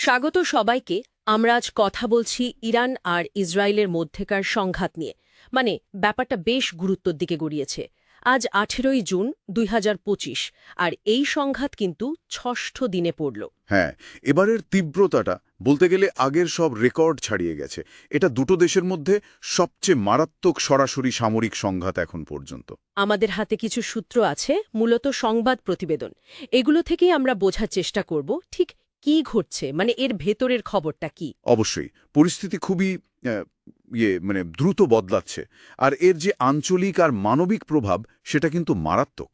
স্বাগত সবাইকে। আমরা আজ কথা বলছি ইরান আর ইসরায়েলের মধ্যেকার সংঘাত নিয়ে। মানে ব্যাপারটা বেশ গুরুত্বের দিকে গড়িয়েছে। আজ ১৮ই জুন ২০২৫, আর এই সংঘাত কিন্তু ষষ্ঠ দিনে পড়ল। হ্যাঁ, এবারের তীব্রতাটা বলতে গেলে আগের সব রেকর্ড ছাড়িয়ে গেছে। এটা দুটো দেশের মধ্যে সবচেয়ে মারাত্মক সরাসরি সামরিক সংঘাত এখন পর্যন্ত। আমাদের হাতে কিছু সূত্র আছে, মূলত সংবাদ প্রতিবেদন। এগুলো থেকেই আমরা বোঝার চেষ্টা করব ঠিক কি ঘটছে, মানে এর ভেতরের খবরটা কি। অবশ্যই পরিস্থিতি খুবই দ্রুত বদলাচ্ছে, আর এর যে আঞ্চলিক আর মানবিক প্রভাব সেটা কিন্তু মারাত্মক।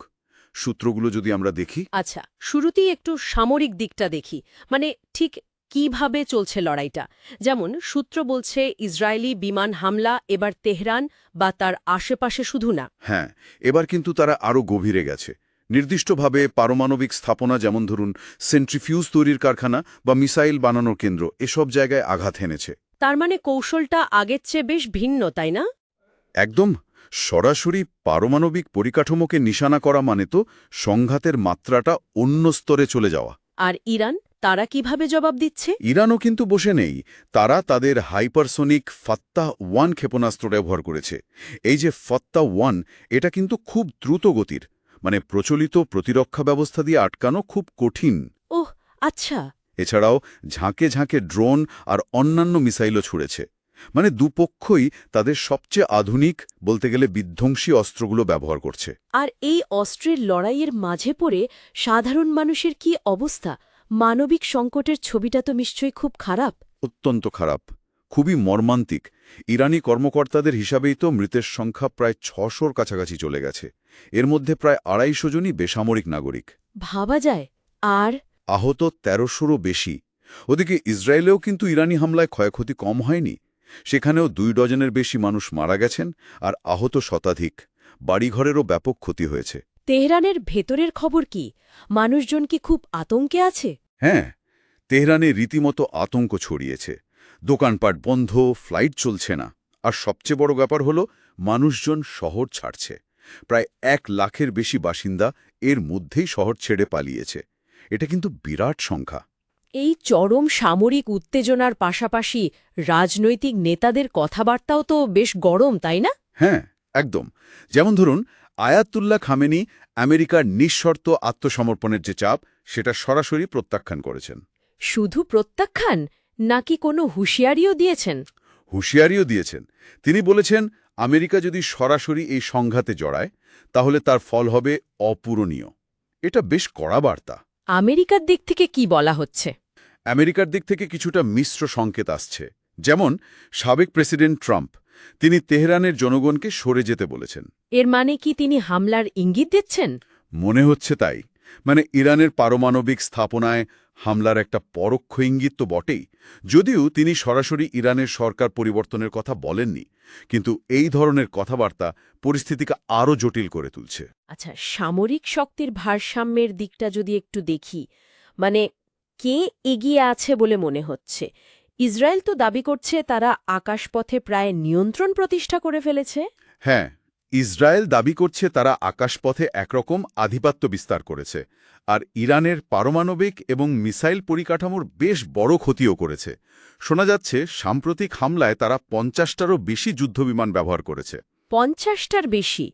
সূত্রগুলো যদি আমরা দেখি। আচ্ছা, শুরুতেই একটু সামরিক দিকটা দেখি। মানে ঠিক কিভাবে চলছে লড়াইটা। যেমন সূত্র বলছে ইসরায়েলি বিমান হামলা এবার তেহরান বা তার আশেপাশে শুধু না। হ্যাঁ, এবার কিন্তু তারা আরও গভীরে গেছে। নির্দিষ্টভাবে পারমাণবিক স্থাপনা, যেমন ধরুন সেন্ট্রিফিউজ তৈরির কারখানা বা মিসাইল বানানোর কেন্দ্র, এসব জায়গায় আঘাত হেনেছে। তার মানে কৌশলটা আগের চেয়ে বেশ ভিন্ন, তাই না? একদম। সরাসরি পারমাণবিক পরিকাঠামোকে নিশানা করা মানে তো সংঘাতের মাত্রাটা অন্য স্তরে চলে যাওয়া। আর ইরান, তারা কিভাবে জবাব দিচ্ছে? ইরানও কিন্তু বসে নেই। তারা তাদের হাইপারসোনিক ফাত্তা-1 ক্ষেপণাস্ত্র ব্যবহার করেছে। এই যে ফাত্তা-1, এটা কিন্তু খুব দ্রুত গতির, মানে প্রচলিত প্রতিরক্ষা ব্যবস্থা দিয়ে আটকানো খুব কঠিন। ওহ, আচ্ছা। এছাড়াও ঝাঁকে ঝাঁকে ড্রোন আর অন্যান্য মিসাইলও ছুড়েছে। মানে দুপক্ষই তাদের সবচেয়ে আধুনিক, বলতে গেলে বিধ্বংসী অস্ত্রগুলো ব্যবহার করছে। আর এই অস্ত্রের লড়াইয়ের মাঝে পড়ে সাধারণ মানুষের কি অবস্থা? মানবিক সংকটের ছবিটা তো নিশ্চয়ই খুব খারাপ। অত্যন্ত খারাপ, খুবই মর্মান্তিক। ইরানি কর্মকর্তাদের হিসাবেই তো মৃতের সংখ্যা প্রায় ৬০০-র কাছাকাছি চলে গেছে। এর মধ্যে প্রায় ২৫০ জনই বেসামরিক নাগরিক। ভাবা যায়। আর আহত ১৩০০-রও বেশি। ওদিকে ইসরায়েলেও কিন্তু ইরানি হামলায় ক্ষয়ক্ষতি কম হয়নি। সেখানেও ২ ডজনের বেশি মানুষ মারা গেছেন আর আহত শতাধিক। বাড়িঘরেরও ব্যাপক ক্ষতি হয়েছে। তেহরানের ভেতরের খবর কি? মানুষজন কি খুব আতঙ্কে আছে? হ্যাঁ, তেহরানে রীতিমতো আতঙ্ক ছড়িয়েছে। দোকানপাট বন্ধ, ফ্লাইট চলছে না। আর সবচেয়ে বড় ব্যাপার হলো মানুষজন শহর ছাড়ছে। প্রায় ১ লাখের বেশি বাসিন্দা এর মধ্যেই শহর ছেড়ে পালিয়েছে। এটা কিন্তু বিরাট সংখ্যা। এই চরম সামরিক উত্তেজনার পাশাপাশি রাজনৈতিক নেতাদের কথাবার্তাও তো বেশ গরম, তাই না? হ্যাঁ, একদম। যেমন ধরুন, আয়াতুল্লাহ খামেনি আমেরিকার নিঃশর্ত আত্মসমর্পণের যে চাপ, সেটা সরাসরি প্রত্যাখ্যান করেছেন। শুধু প্রত্যাখ্যান, নাকি কোনো হুঁশিয়ারিও দিয়েছেন? হুঁশিয়ারিও দিয়েছেন। তিনি বলেছেন, আমেরিকা যদি সরাসরি এই সংঘাতে জড়ায় তাহলে তার ফল হবে অপূরণীয়। এটা বেশ কড়া বার্তা। আমেরিকার দিক থেকে কি বলা হচ্ছে? আমেরিকার দিক থেকে কিছুটা মিশ্র সংকেত আসছে। যেমন সাবেক প্রেসিডেন্ট ট্রাম্প, তিনি তেহরানের জনগণকে সরে যেতে বলেছেন। এর মানে কি তিনি হামলার ইঙ্গিত দিচ্ছেন? মনে হচ্ছে তাই। মানে ইরানের পারমাণবিক স্থাপনায় হামলার একটা পরোক্ষ ইঙ্গিত তো বটেই, যদিও তিনি সরাসরি ইরানের সরকার পরিবর্তনের কথা বলেননি। কিন্তু এই ধরনের কথাবার্তা পরিস্থিতিকে আরও জটিল করে তুলছে। আচ্ছা, সামরিক শক্তির ভারসাম্যের দিকটা যদি একটু দেখি, মানে কে এগিয়ে আছে বলে মনে হচ্ছে? ইসরায়েল তো দাবি করছে তারা আকাশপথে প্রায় নিয়ন্ত্রণ প্রতিষ্ঠা করে ফেলেছে। হ্যাঁ, ইসরায়েল দাবি করছে তারা আকাশপথে একরকম আধিপত্য বিস্তার করেছে, আর ইরানের পারমাণবিক এবং মিসাইল পরিকাঠামোর বেশ বড় ক্ষতিও করেছে। শোনা যাচ্ছে সাম্প্রতিক হামলায় তারা ৫০টারও বেশি যুদ্ধবিমান ব্যবহার করেছে। ৫০টার বেশি?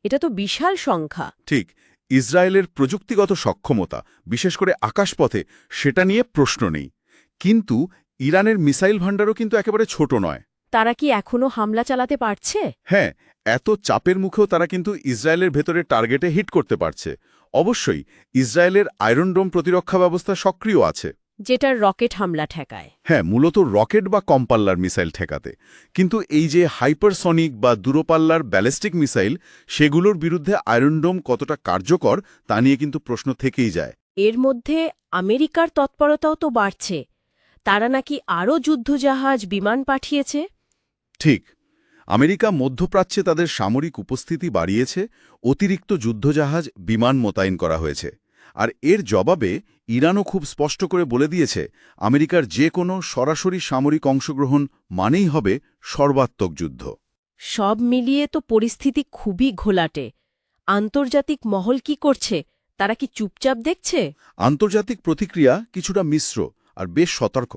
এটা তো বিশাল সংখ্যা। ঠিক। ইসরায়েলের প্রযুক্তিগত সক্ষমতা, বিশেষ করে আকাশপথে, সেটা নিয়ে প্রশ্ন নেই। কিন্তু ইরানের মিসাইল ভাণ্ডারও কিন্তু একেবারে ছোট নয়। তারা কি এখনো হামলা চালাতে পারছে? হ্যাঁ, এত চাপের মুখেও তারা কিন্তু ইসরায়েলের ভেতরে টার্গেটে হিট করতে পারছে। অবশ্যই ইসরায়েলের আয়রন ডোম প্রতিরক্ষা ব্যবস্থা সক্রিয় আছে, যেটার রকেট হামলা ঠেকায়। হ্যাঁ, মূলত রকেট বা কমপাল্লার মিসাইল ঠেকাতে। কিন্তু এই যে হাইপারসনিক বা দূরপাল্লার ব্যালিস্টিক মিসাইল, সেগুলোর বিরুদ্ধে আয়রন ডোম কতটা কার্যকর তা নিয়ে কিন্তু প্রশ্ন থেকেই যায়। এর মধ্যে আমেরিকার তৎপরতাও তো বাড়ছে। তারা নাকি আরও যুদ্ধজাহাজ, বিমান পাঠিয়েছে। ঠিক। আমেরিকা মধ্যপ্রাচ্যে তাদের সামরিক উপস্থিতি বাড়িয়েছে, অতিরিক্ত যুদ্ধজাহাজ, বিমান মোতায়েন করা হয়েছে। আর এর জবাবে ইরানও খুব স্পষ্ট করে বলে দিয়েছে, আমেরিকার যে কোনো সরাসরি সামরিক অংশগ্রহণ মানেই হবে সর্বাত্মক যুদ্ধ। সব মিলিয়ে তো পরিস্থিতি খুবই ঘোলাটে। আন্তর্জাতিক মহল কি করছে? তারা কি চুপচাপ দেখছে? আন্তর্জাতিক প্রতিক্রিয়া কিছুটা মিশ্র। আর বেশ সতর্ক।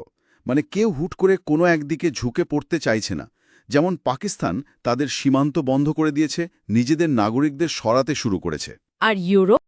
মানে কেউ হুট করে কোনো একদিকে ঝুঁকে পড়তে চাইছে না। যেমন পাকিস্তান তাদের সীমান্ত বন্ধ করে দিয়েছে, নিজেদের নাগরিকদের সরাতে শুরু করেছে। আর ইউরোপ?